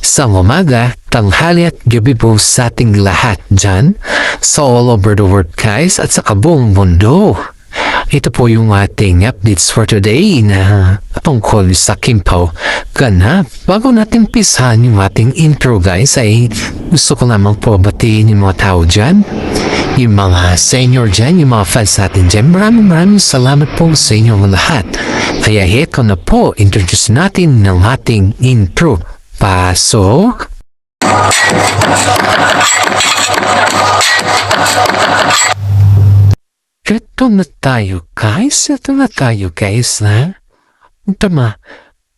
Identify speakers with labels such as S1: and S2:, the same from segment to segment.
S1: Isang umaga, tanghali at gabi po sa ating lahat dyan sa all over the world guys at sa kabuong mundo. Ito po yung ating updates for today na tungkol sa Kimpaw ganap. Bago natin pisahan yung ating intro guys ay gusto ko lamang po batiin yung mga tao dyan. Yung mga senior dyan, yung mga fans natin dyan. Maraming salamat po sa inyong lahat. Kaya ito na po, introduce natin ng ating intro. Pasok! Ito na tayo guys na tama.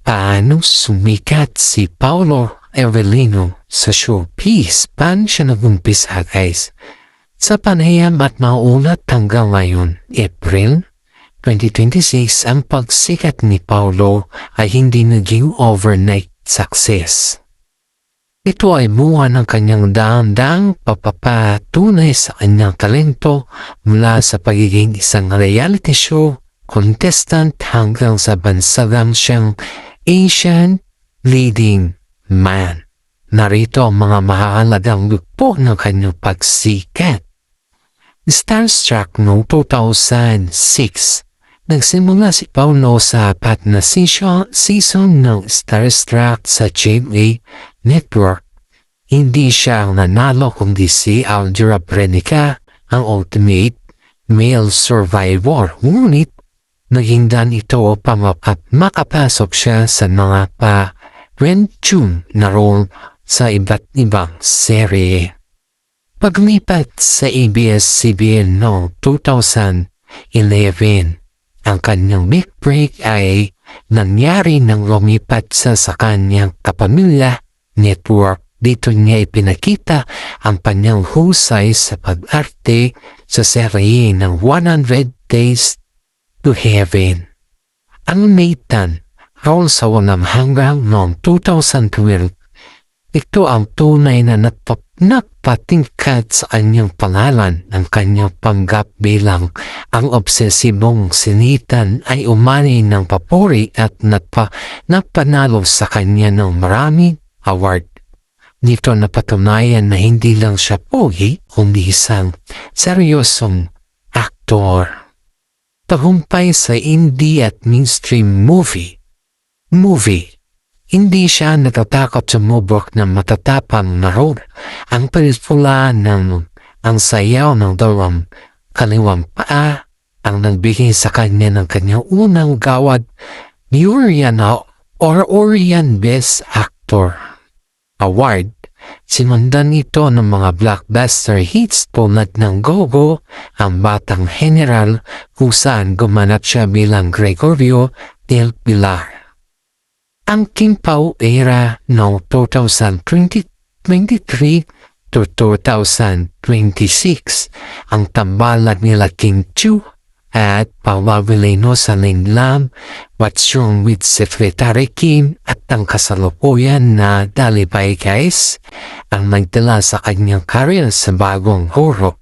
S1: Paano sumikat si Paolo Avellino sa showbiz? Paano siya nag-umpisa guys? Sa panayam at maulat hanggang ngayon, April 2026, ang pagsikat ni Paolo ay hindi naging overnight success. Ito ay bunga ng kanyang daang-daang papapatunay sa kanyang talento mula sa pagiging isang reality show contestant hanggang sa bansagang siyang Asian leading man. Narito ang mga mahalagang yugto ng kanyang pagsikat. Starstruck noong 2006. Nagsimula si Paolo sa apat na season ng Starstruck sa GMA Network. Hindi siya ang nanalo kundi si Aldera Brenica, ang ultimate male survivor. Ngunit naging dan ito upang makapasok siya sa mga pa-rentune na role sa iba't ibang serye. Paglipat sa ABS-CBN noong 2011, ang kanyang big break ay nangyari nang lumipat sa kanyang kapamilya network. Dito niya ipinakita ang kanyang husay sa pag-arte sa serye ng 100 Days to Heaven. Ang Nathan role sa walang hanggang noong 2012. Ito ang tunay na nagpatingkad sa kanyang pangalan. Ang kanyang panggap bilang ang obsesibong sinitan ay umani ng papuri at napanalo sa kanya ng maraming award. Nito napatunayan na hindi lang siya pogi, kundi isang seryosong aktor. Tagumpay sa indie at mainstream movie. Hindi siya natatakot sumubok ng matatapang na role. Ang pelikula ng ang sayaw ng dalawang kaliwang paa ang nagbigay sa kanya ng kanyang unang gawad ni Orion Best Actor Award. Sinundan ito ng mga blockbuster hits tulad ng Go-Go, Ang Batang General, kung saan gumanap siya bilang Gregorio del Pilar. Ang Kimpaw era noong 2023 to 2026, ang tambalan nila King Chu at Paolo Avellino sa Linlam, What's Wrong with Secretary Kim at ang kasalukuyan na Dalibay guys, ang nagdala sa kanyang career sa bagong huro.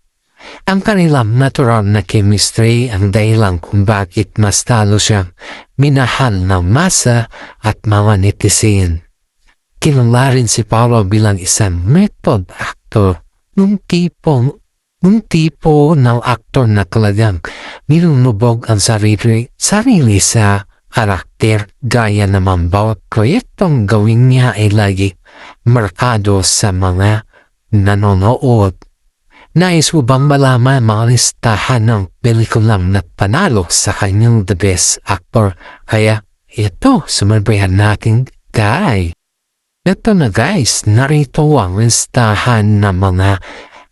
S1: Ang kanilang natural na chemistry ang dahilan kung bakit mas talo siyang minahal ng masa at mga netizen. Kilala rin si Paolo bilang isang method actor, nung tipo ng aktor na talagang nilunubog ang sarili sa karakter, gaya naman bawat proyektong gawin niya ay lagi markado sa mga nanonood. Nais mo bang malaman mga listahan ng pelikulang napanalo sa kanyang The Best Actor? Kaya ito, sumabayan natin guys. Ito na guys, narito ang listahan ng mga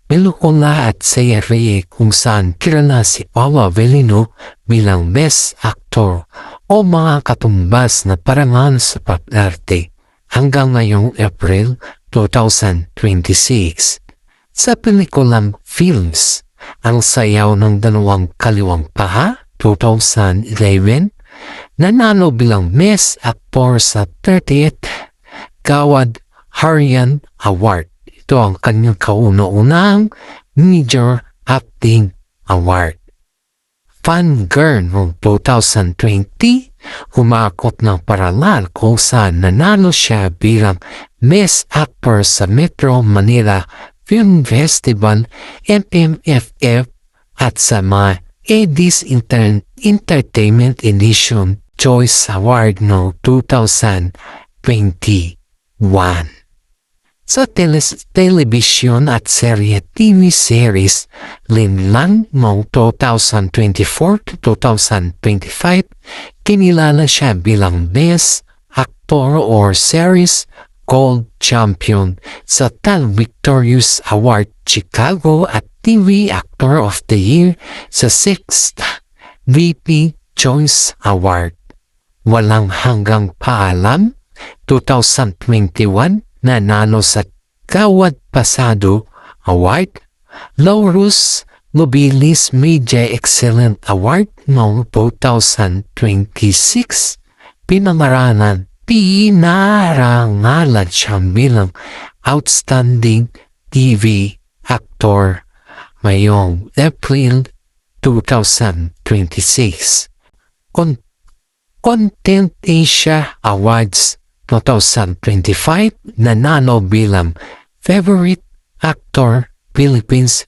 S1: pelikula at serye kung saan kilala si Paolo Avellino bilang Best Actor o mga katumbas na parangal sa pag-arte hanggang ngayong April 2026. Sa pelikulang films, Ang Sayaw ng Dalawang Kaliwang Paa, 2011, nanalo bilang Best Actor sa 30th Gawad Harian Award. Ito ang kanyang kauna-unahang Major Acting Award. Fangirl noong 2020, humakot ng parangal kung saan nanalo siya bilang Best Actor sa Metro Manila Film Festival MMFF at sa mga Edis Entertainment Edition Choice Award noong 2021. Sa television at serye TV series, Linlang noong 2024 to 2025, kinilala siya bilang Best Actor or Series Gold Champion sa Tal Victorious Award Chicago at TV Actor of the Year sa 6th VP Choice Award. Walang hanggang paalam, 2021, nanalo sa Kawad Pasado Award, Laurus Mobilis Media Excellent Award noong 2026, pinamarangan pinarangalan siyang bilang Outstanding TV Actor ngayong April 2026. Content Asia Awards 2025, nanalo bilang Favorite Actor Philippines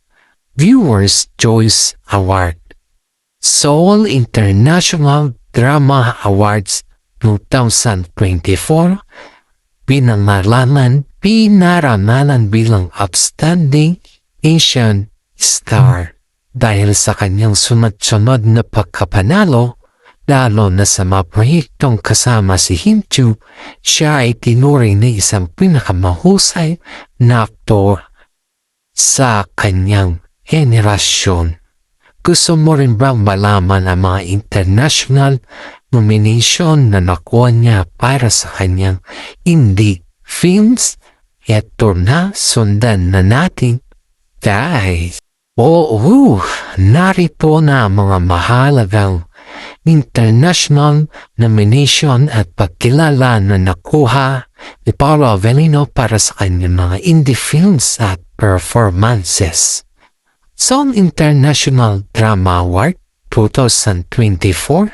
S1: Viewers' Choice Award. Seoul International Drama Awards 2024, pinaralangan bilang Outstanding Asian Star dahil sa kanyang sunod-sunod na pagkapanalo. Lalo na sa mga proyektong kasama si Him Chu, siya ay tinuring na isang pinakamahusay na aktor sa kanyang henerasyon. Gusto mo rin bang malaman ang mga international nomination na nakuha niya para sa kanyang indie films? Ito na, sundan na natin, guys. Narito na ang mga mahalagang international nomination at pagkilala na nakuha ni Paolo Avellino para sa kanyang mga indie films at performances. Seoul International Drama Award 2024,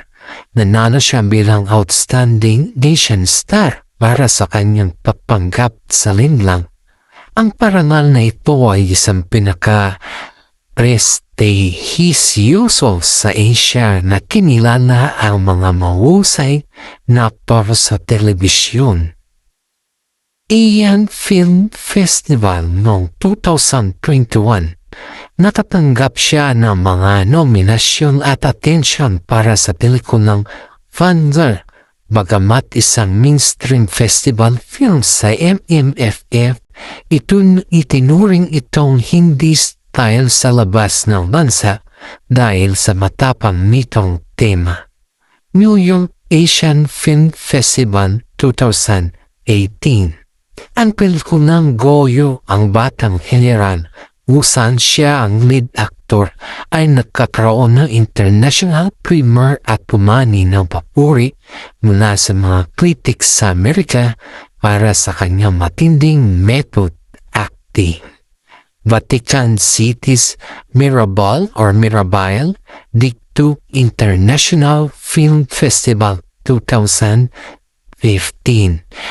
S1: nanalo siya bilang Outstanding Asian Star para sa kanyang pagpanggap sa Linlang. Ang parangal na ito ay isang prestigioso sa Asia na kinilala ang mga mahusay na aktor sa telebisyon. ASEAN Film Festival noong 2021, nakatanggap siya ng mga nominasyon at atensyon para sa pelikulang Fangirl, bagamat isang mainstream festival film sa MMFF, itinuring itong hindi style sa labas ng bansa dahil sa matapang nitong tema. New York Asian Film Festival 2018. Ang pelikulang Goyo, ang Batang General, kung saan siya ang lead actor, ay nagkakaroon ng international premiere at pumani ng papuri mula sa mga critics sa Amerika para sa kanyang matinding method acting. Vatican City's Mirabal Dictu International Film Festival 2015.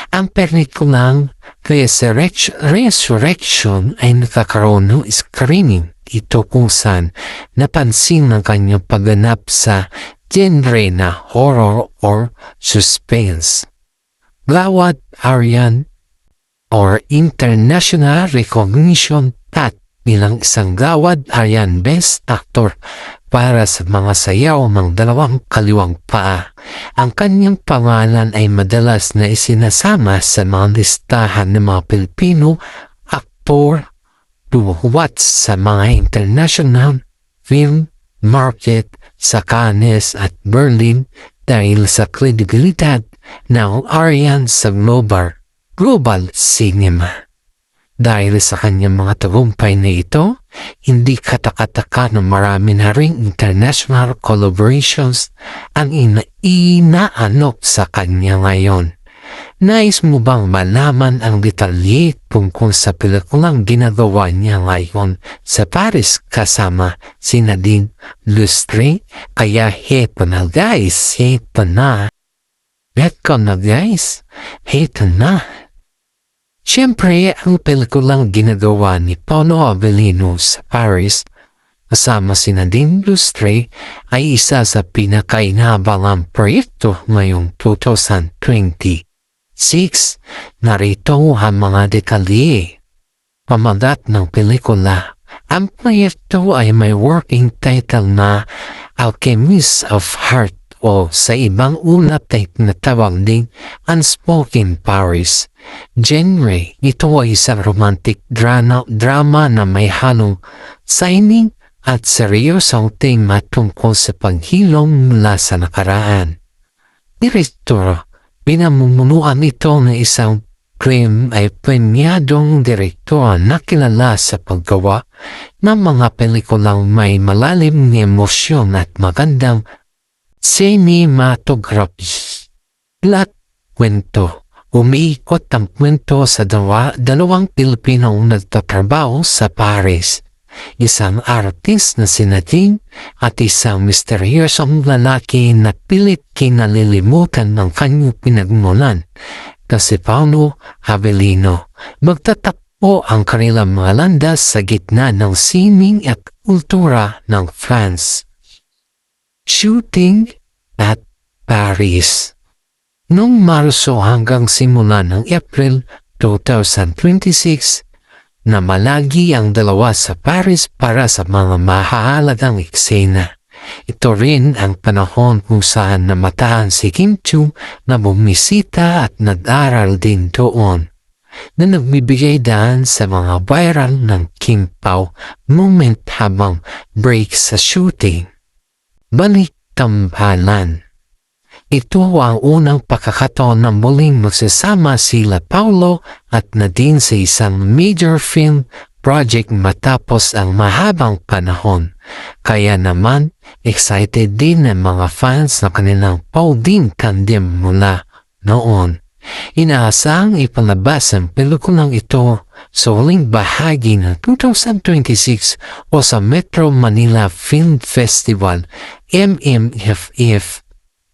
S1: Ang pelikulang Resurrection ay nakakaroon ng screening. Ito kung saan napansin ng kanyang pagganap sa genre na horror or suspense. Gawad Aryan or International Recognition TAT bilang isang Gawad Aryan Best Actor para sa mga sayaw ng dalawang kaliwang paa. Ang kanyang pangalan ay madalas na isinasama sa mga listahan ng mga Pilipino aktor tuwat sa mga international film market sa Cannes at Berlin dahil sa kredibilidad ng Aryan sa global cinema. Dahil sa kanyang mga tagumpay na ito, hindi katakataka na marami na ring international collaborations ang inaanok sa kanya ngayon. Nais mo bang malaman ang detalye tungkol sa pelikulang ginagawa niya ngayon sa Paris kasama si Nadine Lustre? Kaya heto na guys, heto na. Heto na guys, heto na. Siyempre, ang pelikulang ginagawa ni Paolo Avellino sa Paris kasama si Nadine Lustre ay isa sa pinakainabalang proyekto ngayong 2020. 6. Narito ang mga detalye. Pamagat ng pelikula. Ang proyekto ay may working title na Alchemist of Heart o sa ibang ulap ay tinatawag ding Unspoken Paris. Genre, ito ay isang romantic drama na may halong signing at seryosong tema tungkol sa paghilom mula sa nakaraan. Direktor, pinamumunuan ito ng isang premiadong direktor na kilala sa paggawa ng mga pelikulang may malalim na emosyon at magandang cinematography. Plot, kwento. Umiikot ang kwento sa dalawang Pilipinong nagtatrabaho sa Paris. Isang artist na si Nadine at isang misteryosong lalaki na pilit kinalilimutan ng kanyang pinagmulan na si Paolo Avellino. Magtatakbo ang kanilang mga landas sa gitna ng sining at kultura ng France. Shooting at Paris. Noong Marso hanggang simula ng April 2026, na malagi ang dalawa sa Paris para sa mga mahalagang eksena. Ito rin ang panahon kung saan namataan si Kim Chiu na bumisita at nag-aral din doon, na nagbibigay daan sa mga viral ng Kim Pao moment habang break sa shooting. Balik tambalan. Ito ang unang pagkakataon na muling magsasama sila Paolo at Nadine sa isang major film project matapos ang mahabang panahon. Kaya naman, excited din ang mga fans na kanilang Pauline tandem mula noon. Inaasahang ipalabas ang pelikulang ito sa huling bahagi ng 2026 o sa Metro Manila Film Festival MMFF.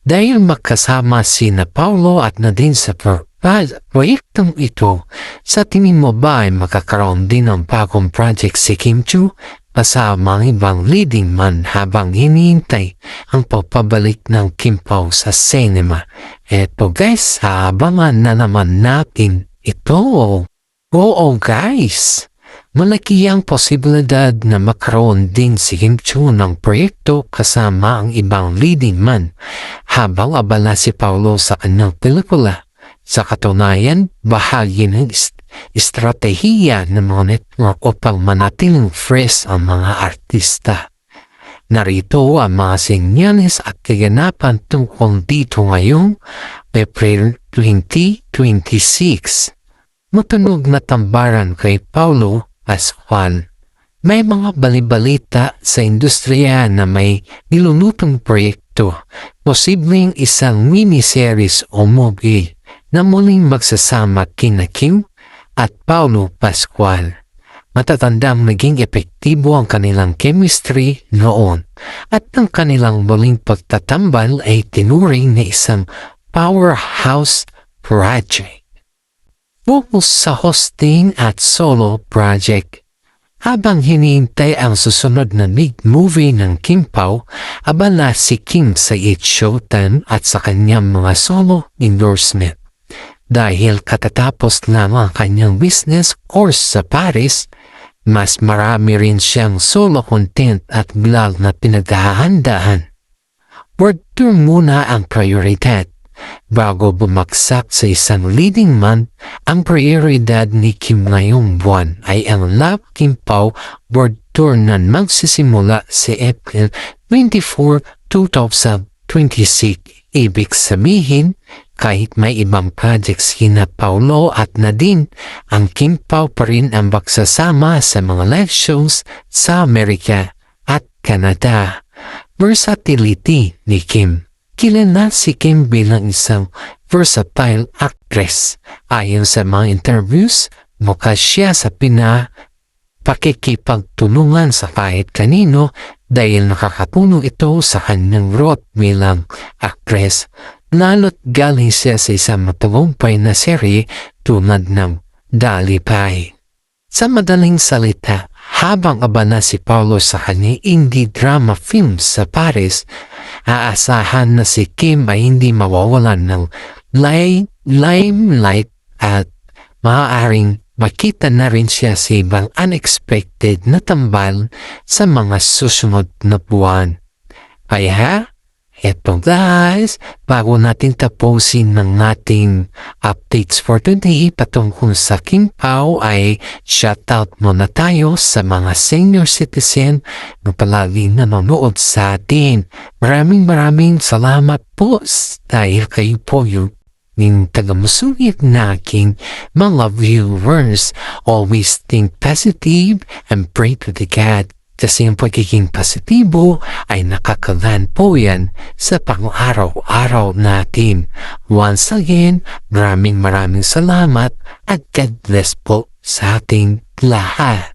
S1: Dahil magkasama sina Paolo at Nadine sa proyektong ito, sa tingin mo ba ay makakaroon din ng bagong project si Kim Chiu kasama ang ibang leading man habang hinihintay ang pagpabalik ng Kim Pao sa cinema? Eto guys, abangan na naman natin ito. Oo guys! Malaki ang posibilidad na makaroon din si Kim Chiu ng proyekto kasama ang ibang leading man habang abala si Paolo sa kanyang pelikula. Sa katunayan, bahagi ng estratehiya ng mga network upang manatiling fresh ang mga artista. Narito ang mga senyales at kaganapan tungkol dito ngayong April 2026. Matunog na tambaran kay Paolo Pascual. May mga balibalita sa industriya na may nilulutong proyekto, posibleng isang miniseries o movie na muling magsasama kina Kim at Paolo Pascual. Matatandang naging epektibo ang kanilang chemistry noon at ang kanilang muling pagtatambal ay tinuring na isang powerhouse project. Focus sa hosting at solo project. Habang hinihintay ang susunod na big movie ng Kim Pao, abala si Kim sa It's Showtime at sa kanyang mga solo endorsement. Dahil katatapos lamang kanyang business course sa Paris, mas marami rin siyang solo content at vlog na pinaghahandaan. World tour muna ang prioridad. Bago bumagsak sa isang leading man, ang prioridad ni Kim ngayong buwan ay ang Love Kim Pao World Tour na magsisimula sa April 24, 2026. Ibig sabihin, kahit may ibang projects kina Paolo at Nadine, ang Kim Pao pa rin ang magsasama sa mga live shows sa Amerika at Canada. Versatility ni Kim. Kilala si Kim bilang isang versatile actress. Ayon sa mga interviews, mukha siya sa pakikipagtulungan sa kahit kanino dahil nakakatulong ito sa kanyang growth bilang actress. Lalo't galing siya sa isang matagumpay na serye tulad ng Dalipay. Sa madaling salita, habang abala si Paulo sa kanyang indie drama film sa Paris, aasahan na si Kim ay hindi mawawalan ng limelight at maaaring makita na rin siya sa ibang unexpected na tambal sa mga susunod na buwan. Kaya, eto guys, bago natin tapusin ng ating updates for today patungkol sa Kim Pao ay shoutout muna tayo sa mga senior citizen na palagi nanonood sa atin. Maraming salamat po dahil kayo po yung taga-musungit na aking mga viewers. Always think positive and pray to the God. Kasi ang pagiging positibo ay nakakalan po yan sa pang-araw-araw natin. Once again, maraming salamat at God bless po sa ating lahat.